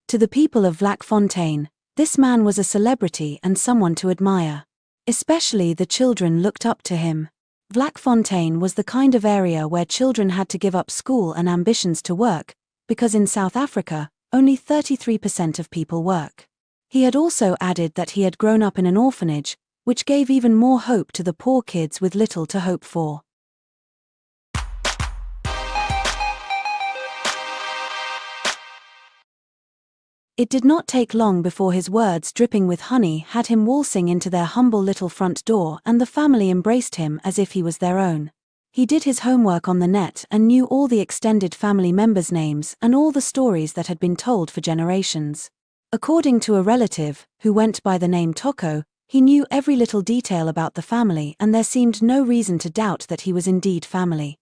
To the people of Vlakfontein, this man was a celebrity and someone to admire. Especially the children looked up to him. Vlakfontein was the kind of area where children had to give up school and ambitions to work, because in South Africa, only 33% of people work. He had also added that he had grown up in an orphanage, which gave even more hope to the poor kids with little to hope for. It did not take long before his words dripping with honey had him waltzing into their humble little front door, and the family embraced him as if he was their own. He did his homework on the net and knew all the extended family members' names and all the stories that had been told for generations. According to a relative, who went by the name Toko, he knew every little detail about the family, and there seemed no reason to doubt that he was indeed family.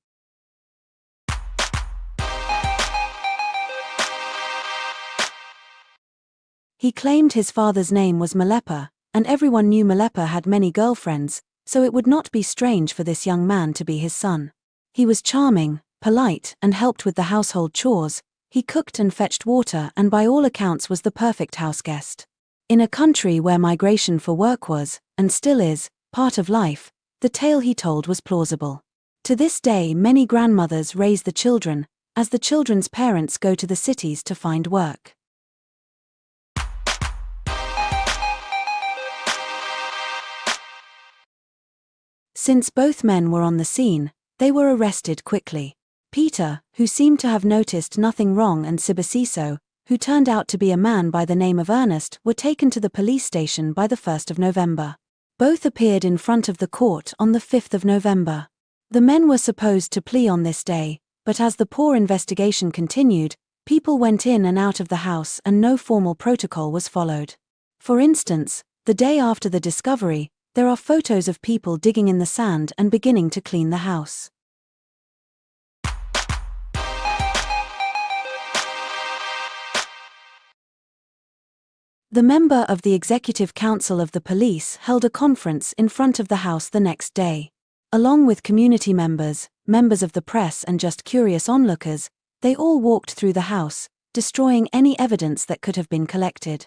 He claimed his father's name was Malepa, and everyone knew Malepa had many girlfriends, so it would not be strange for this young man to be his son. He was charming, polite, and helped with the household chores. He cooked and fetched water, and by all accounts was the perfect houseguest. In a country where migration for work was, and still is, part of life, the tale he told was plausible. To this day many grandmothers raise the children, as the children's parents go to the cities to find work. Since both men were on the scene, they were arrested quickly. Peter, who seemed to have noticed nothing wrong, and Sibusiso, who turned out to be a man by the name of Ernest, were taken to the police station by the 1st of November. Both appeared in front of the court on the 5th of November. The men were supposed to plea on this day, but as the poor investigation continued, people went in and out of the house and no formal protocol was followed. For instance, the day after the discovery, there are photos of people digging in the sand and beginning to clean the house. The member of the Executive Council of the police held a conference in front of the house the next day. Along with community members, members of the press and just curious onlookers, they all walked through the house, destroying any evidence that could have been collected.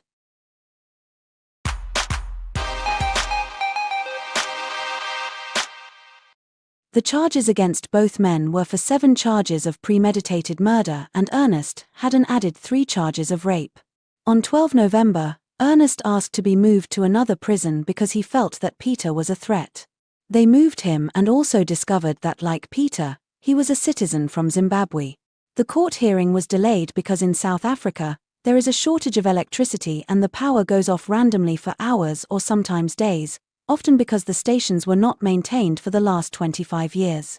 The charges against both men were for 7 charges of premeditated murder, and Ernest had an added 3 charges of rape. On 12 November, Ernest asked to be moved to another prison because he felt that Peter was a threat. They moved him and also discovered that, like Peter, he was a citizen from Zimbabwe. The court hearing was delayed because in South Africa, there is a shortage of electricity and the power goes off randomly for hours or sometimes days, often because the stations were not maintained for the last 25 years.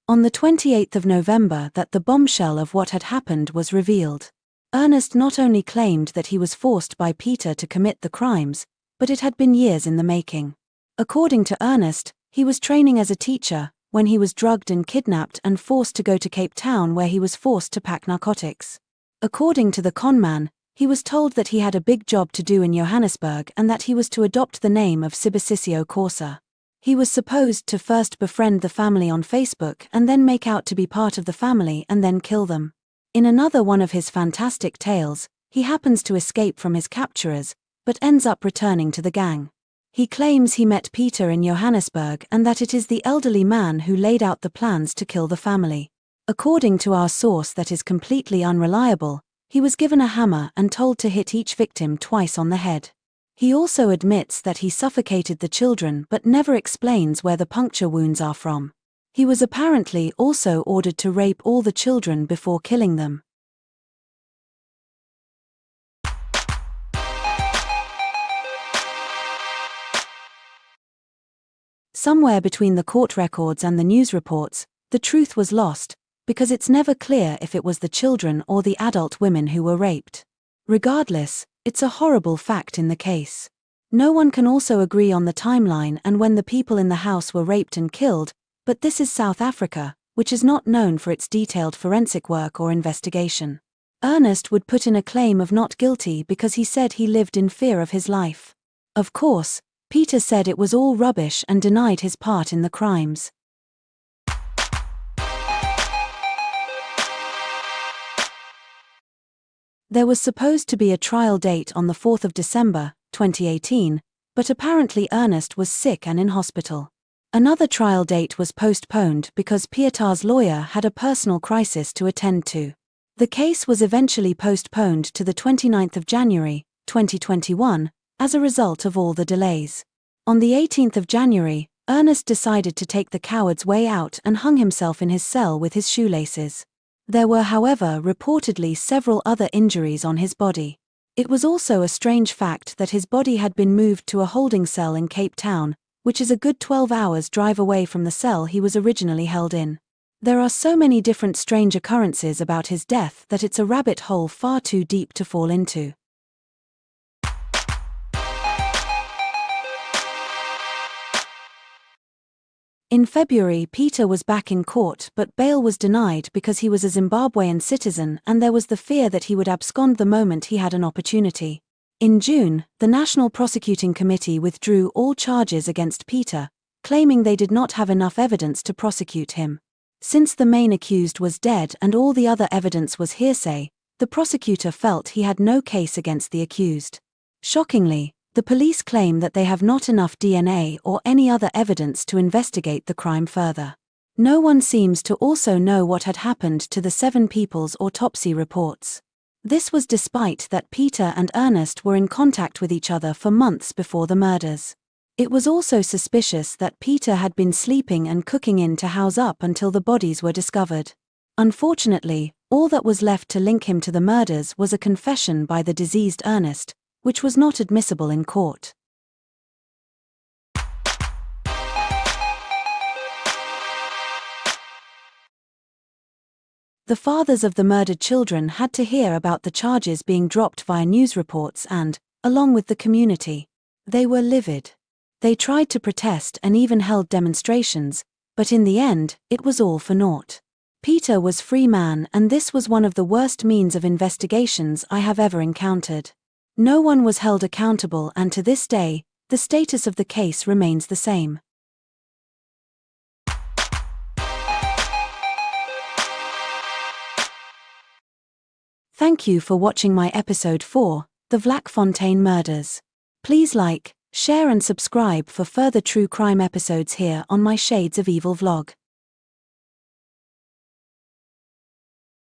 On the 28th of November that the bombshell of what had happened was revealed. Ernest not only claimed that he was forced by Peter to commit the crimes, but it had been years in the making. According to Ernest, he was training as a teacher when he was drugged and kidnapped and forced to go to Cape Town, where he was forced to pack narcotics. According to the conman, he was told that he had a big job to do in Johannesburg and that he was to adopt the name of Sibusiso Corsa. He was supposed to first befriend the family on Facebook and then make out to be part of the family and then kill them. In another one of his fantastic tales, he happens to escape from his capturers, but ends up returning to the gang. He claims he met Peter in Johannesburg and that it is the elderly man who laid out the plans to kill the family. According to our source that is completely unreliable, he was given a hammer and told to hit each victim twice on the head. He also admits that he suffocated the children but never explains where the puncture wounds are from. He was apparently also ordered to rape all the children before killing them. Somewhere between the court records and the news reports, the truth was lost, because it's never clear if it was the children or the adult women who were raped. Regardless, it's a horrible fact in the case. No one can also agree on the timeline and when the people in the house were raped and killed, but this is South Africa, which is not known for its detailed forensic work or investigation. Ernest would put in a claim of not guilty because he said he lived in fear of his life. Of course, Peter said it was all rubbish and denied his part in the crimes. There was supposed to be a trial date on the 4th of December, 2018, but apparently Ernest was sick and in hospital. Another trial date was postponed because Pieter's lawyer had a personal crisis to attend to. The case was eventually postponed to the 29th of January, 2021, as a result of all the delays. On the 18th of January, Ernest decided to take the coward's way out and hung himself in his cell with his shoelaces. There were, however, reportedly several other injuries on his body. It was also a strange fact that his body had been moved to a holding cell in Cape Town, which is a good 12 hours drive away from the cell he was originally held in. There are so many different strange occurrences about his death that it's a rabbit hole far too deep to fall into. In February, Peter was back in court, but bail was denied because he was a Zimbabwean citizen and there was the fear that he would abscond the moment he had an opportunity. In June, the National Prosecuting Committee withdrew all charges against Peter, claiming they did not have enough evidence to prosecute him. Since the main accused was dead and all the other evidence was hearsay, the prosecutor felt he had no case against the accused. Shockingly, the police claim that they have not enough DNA or any other evidence to investigate the crime further. No one seems to also know what had happened to the 7 people's autopsy reports. This was despite that Peter and Ernest were in contact with each other for months before the murders. It was also suspicious that Peter had been sleeping and cooking in to house up until the bodies were discovered. Unfortunately, all that was left to link him to the murders was a confession by the deceased Ernest, which was not admissible in court. The fathers of the murdered children had to hear about the charges being dropped via news reports and, along with the community, they were livid. They tried to protest and even held demonstrations, but in the end, it was all for naught. Peter was free man and this was one of the worst means of investigations I have ever encountered. No one was held accountable and to this day, the status of the case remains the same. Thank you for watching my episode 4, The Vlakfontein Murders. Please like, share and subscribe for further true crime episodes here on my Shades of Evil vlog.